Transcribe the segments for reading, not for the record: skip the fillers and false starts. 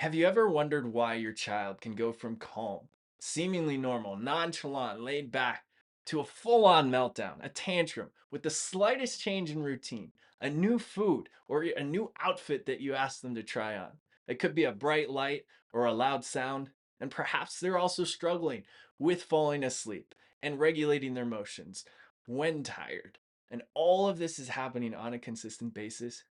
Have you ever wondered why your child can go from calm, seemingly normal, nonchalant, laid back, to a full on meltdown, a tantrum, with the slightest change in routine, a new food, or a new outfit that you ask them to try on? It could be a bright light or a loud sound, and perhaps they're also struggling with falling asleep and regulating their emotions when tired. And all of this is happening on a consistent basis.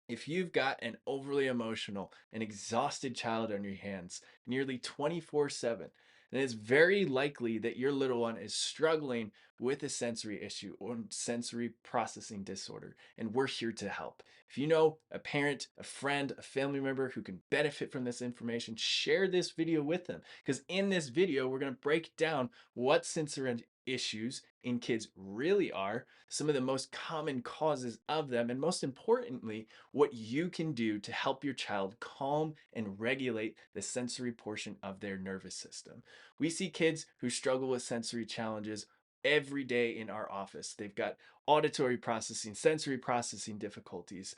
If you've got an overly emotional and exhausted child on your hands nearly 24/7, then it's very likely that your little one is struggling with a sensory issue or sensory processing disorder, and we're here to help. If you know a parent, a friend, a family member who can benefit from this information, share this video with them, because in this video, we're going to break down what sensory issues in kids really are, some of the most common causes of them, and most importantly, what you can do to help your child calm and regulate the sensory portion of their nervous system. We see kids who struggle with sensory challenges every day in our office. They've got auditory processing, sensory processing difficulties,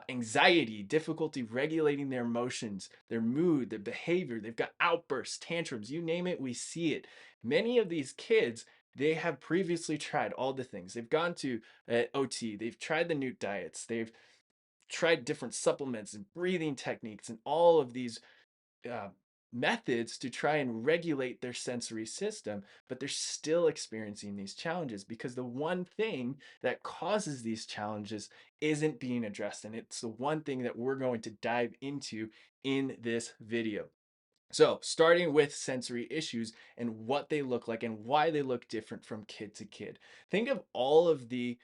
anxiety, difficulty regulating their emotions, their mood, their behavior. They've got outbursts, tantrums, you name it, we see it. Many of these kids, they have previously tried all the things. They've gone to OT, they've tried the new diets, they've tried different supplements and breathing techniques and all of these uh, methods to try and regulate their sensory system, but they're still experiencing these challenges because the one thing that causes these challenges isn't being addressed. And it's the one thing that we're going to dive into in this video. So, starting with sensory issues and what they look like and why they look different from kid to kid. Think of all of the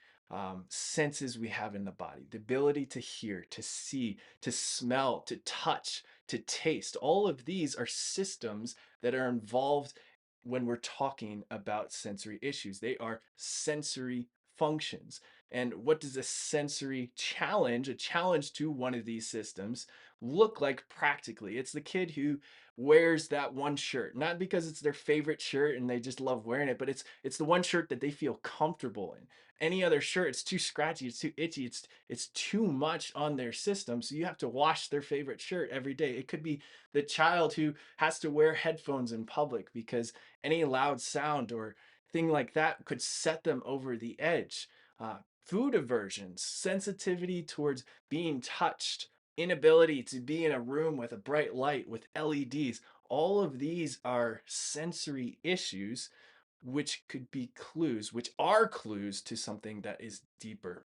senses we have in the body, the ability to hear, to see, to smell, to touch, to taste. All of these are systems that are involved when we're talking about sensory issues. They are sensory functions. And what does a sensory challenge, a challenge to one of these systems, look like practically? It's the kid who wears that one shirt, not because it's their favorite shirt and they just love wearing it, but it's the one shirt that they feel comfortable in. Any other shirt, it's too scratchy, it's too itchy, it's too much on their system, so you have to wash their favorite shirt every day. It could be the child who has to wear headphones in public because any loud sound or thing like that could set them over the edge. Food aversions, sensitivity towards being touched, inability to be in a room with a bright light with LEDs. All of these are sensory issues, which could be clues, which are clues to something that is deeper.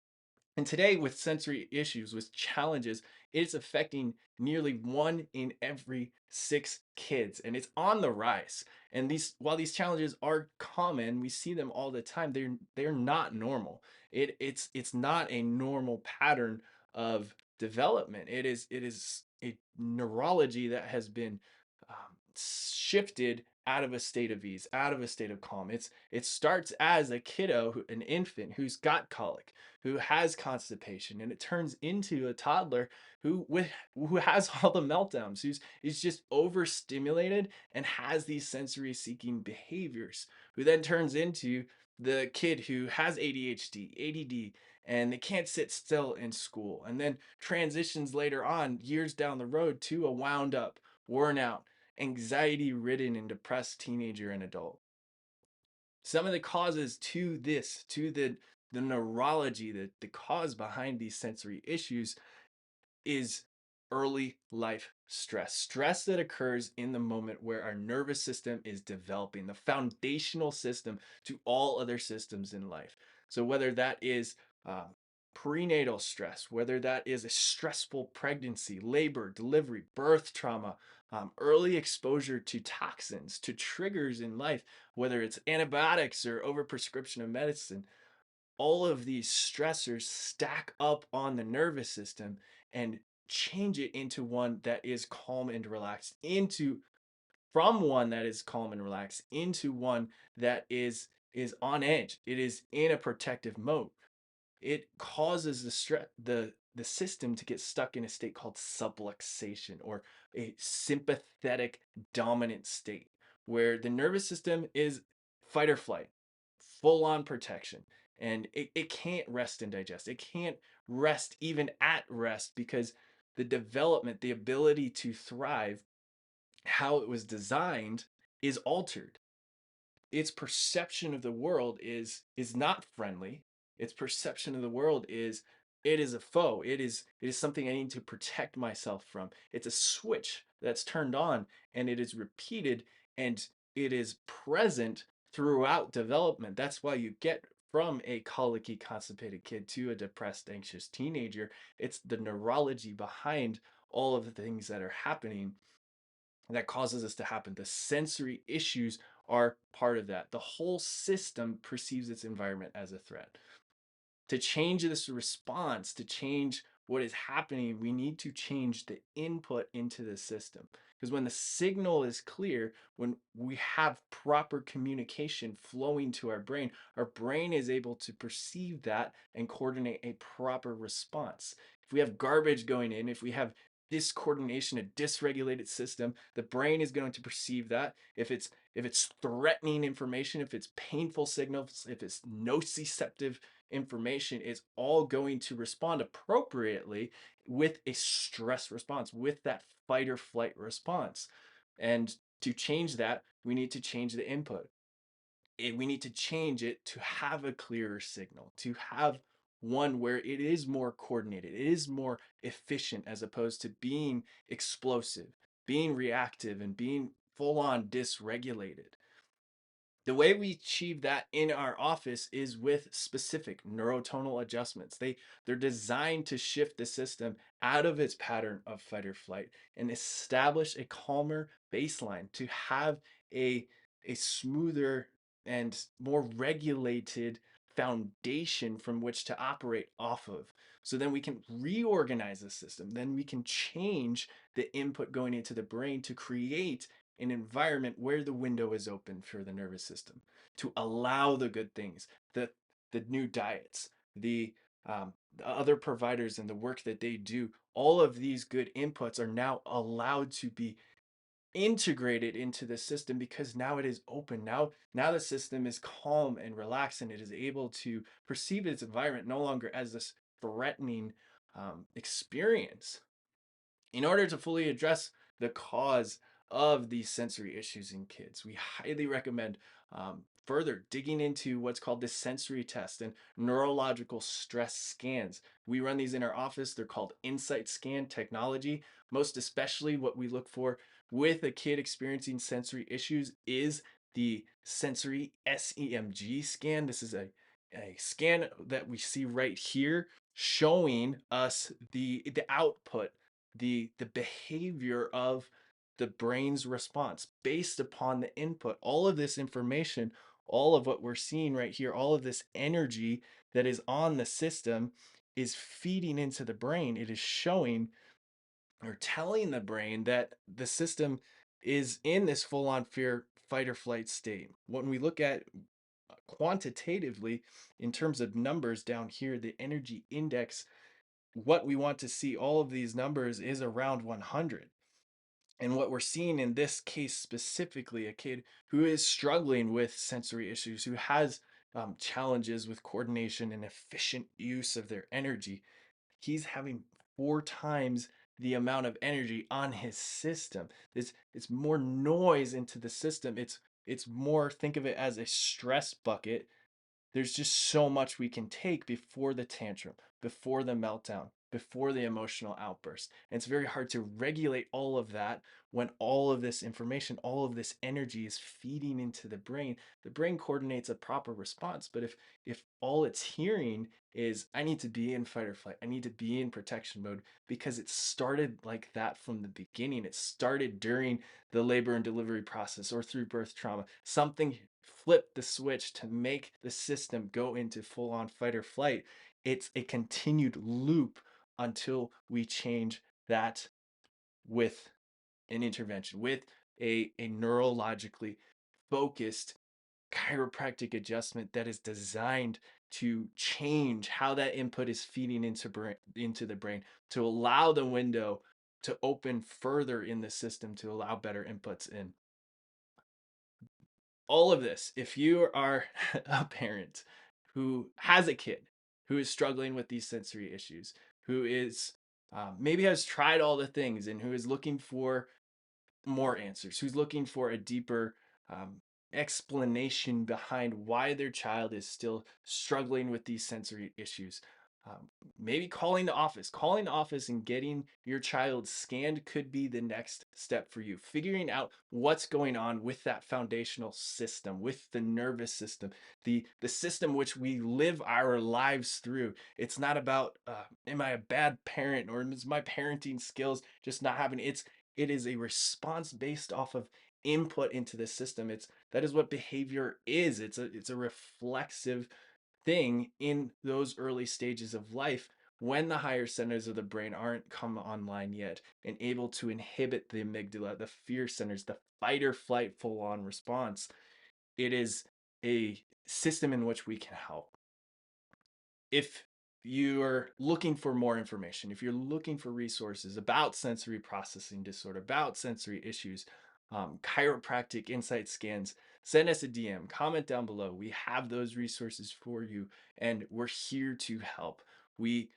And today, with sensory issues, with challenges, it's affecting nearly one in every six kids, and it's on the rise. And while these challenges are common, we see them all the time. They're not normal. It's not a normal pattern of development. It is a neurology that has been shifted out of a state of ease, out of a state of calm. It starts as a kiddo, an infant who's got colic, who has constipation, and it turns into a toddler who has all the meltdowns, who's is just overstimulated and has these sensory seeking behaviors, who then turns into the kid who has ADHD, ADD, and they can't sit still in school, and then transitions later on, years down the road, to a wound up, worn out, anxiety ridden, and depressed teenager and adult. Some of the causes to this, to the neurology, the cause behind these sensory issues is early life stress. Stress that occurs in the moment where our nervous system is developing, the foundational system to all other systems in life. So, whether that is uh, prenatal stress, whether that is a stressful pregnancy, labor, delivery, birth trauma, early exposure to toxins, to triggers in life, whether it's antibiotics or overprescription of medicine, all of these stressors stack up on the nervous system and change it into one that is calm and relaxed, into from one that is calm and relaxed into one that is on edge. It is in a protective mode. It causes the system to get stuck in a state called subluxation, or a sympathetic dominant state, where the nervous system is fight or flight, full on protection, and it can't rest and digest. It can't rest even at rest because the development, the ability to thrive, how it was designed is altered. Its perception of the world is not friendly. Its perception of the world is it is a foe. It is something I need to protect myself from. It's a switch that's turned on and it is repeated and it is present throughout development. That's why you get from a colicky constipated kid to a depressed anxious teenager. It's the neurology behind all of the things that are happening that causes this to happen. The sensory issues are part of that. The whole system perceives its environment as a threat. To change this response, to change what is happening, we need to change the input into the system. Because when the signal is clear, when we have proper communication flowing to our brain is able to perceive that and coordinate a proper response. If we have garbage going in, if we have discoordination, a dysregulated system, the brain is going to perceive that. If it's threatening information, if it's painful signals, if it's nociceptive information, is all going to respond appropriately with a stress response, with that fight or flight response. And to change that, we need to change the input. We need to change it to have a clearer signal, to have one where it is more coordinated, it is more efficient as opposed to being explosive, being reactive, and being full on dysregulated. The way we achieve that in our office is with specific neurotonal adjustments. They're designed to shift the system out of its pattern of fight or flight and establish a calmer baseline to have a a smoother and more regulated foundation from which to operate off of. So then we can reorganize the system. Then we can change the input going into the brain to create an environment where the window is open for the nervous system to allow the good things, the new diets, the other providers and the work that they do. All of these good inputs are now allowed to be integrated into the system because now it is open. Now the system is calm and relaxed and it is able to perceive its environment no longer as this threatening experience. In order to fully address the cause of these sensory issues in kids, we highly recommend further digging into what's called the sensory test and neurological stress scans. We run these in our office. They're called insight scan technology. Most especially, what we look for with a kid experiencing sensory issues is the sensory SEMG scan. This is a scan that we see right here showing us the output, the behavior of the brain's response based upon the input. All of this information, all of what we're seeing right here, all of this energy that is on the system is feeding into the brain. It is showing or telling the brain that the system is in this full on fear, fight, or flight state. When we look at quantitatively in terms of numbers down here, the energy index, what we want to see all of these numbers is around 100. And what we're seeing in this case specifically, a kid who is struggling with sensory issues, who has challenges with coordination and efficient use of their energy, he's having 4 times the amount of energy on his system. It's more noise into the system. It's more, think of it as a stress bucket. There's just so much we can take before the tantrum, before the meltdown, before the emotional outburst. And it's very hard to regulate all of that when all of this information, all of this energy is feeding into the brain. The brain coordinates a proper response, but if all it's hearing is I need to be in fight or flight, I need to be in protection mode because it started like that from the beginning. It started during the labor and delivery process or through birth trauma. Something flip the switch to make the system go into full on fight or flight. It's a continued loop until we change that with an intervention, with a neurologically focused chiropractic adjustment that is designed to change how that input is feeding into the brain, to allow the window to open further in the system to allow better inputs in. All of this, if you are a parent who has a kid who is struggling with these sensory issues, who is maybe has tried all the things and who is looking for more answers, who's looking for a deeper um, explanation behind why their child is still struggling with these sensory issues. Um, Maybe calling the office and getting your child scanned could be the next step for you. Figuring out what's going on with that foundational system, with the nervous system, the system which we live our lives through. It's not about am I a bad parent or is my parenting skills just not having it is a response based off of input into the system. That is what behavior is. It's a reflexive thing in those early stages of life when the higher centers of the brain aren't come online yet and able to inhibit the amygdala, the fear centers, the fight or flight full on response. It is a system in which we can help. If you're looking for more information, if you're looking for resources about sensory processing disorder, about sensory issues, chiropractic insight scans, send us a DM, comment down below. We have those resources for you, and we're here to help. We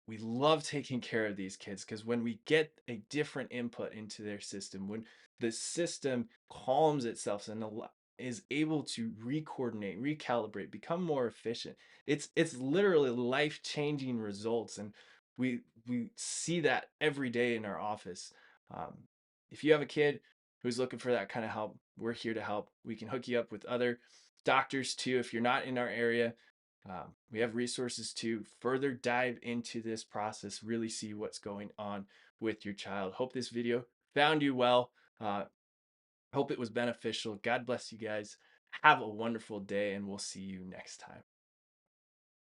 we love taking care of these kids because when we get a different input into their system, when the system calms itself and is able to recoordinate, recalibrate, become more efficient, it's literally life-changing results, and we see that every day in our office. Um, if you have a kid who's looking for that kind of help, we're here to help. We can hook you up with other doctors too if you're not in our area. We have resources to further dive into this process, really see what's going on with your child. Hope this video found you well. Uh, Hope it was beneficial. God bless you guys. Have a wonderful day, and we'll see you next time.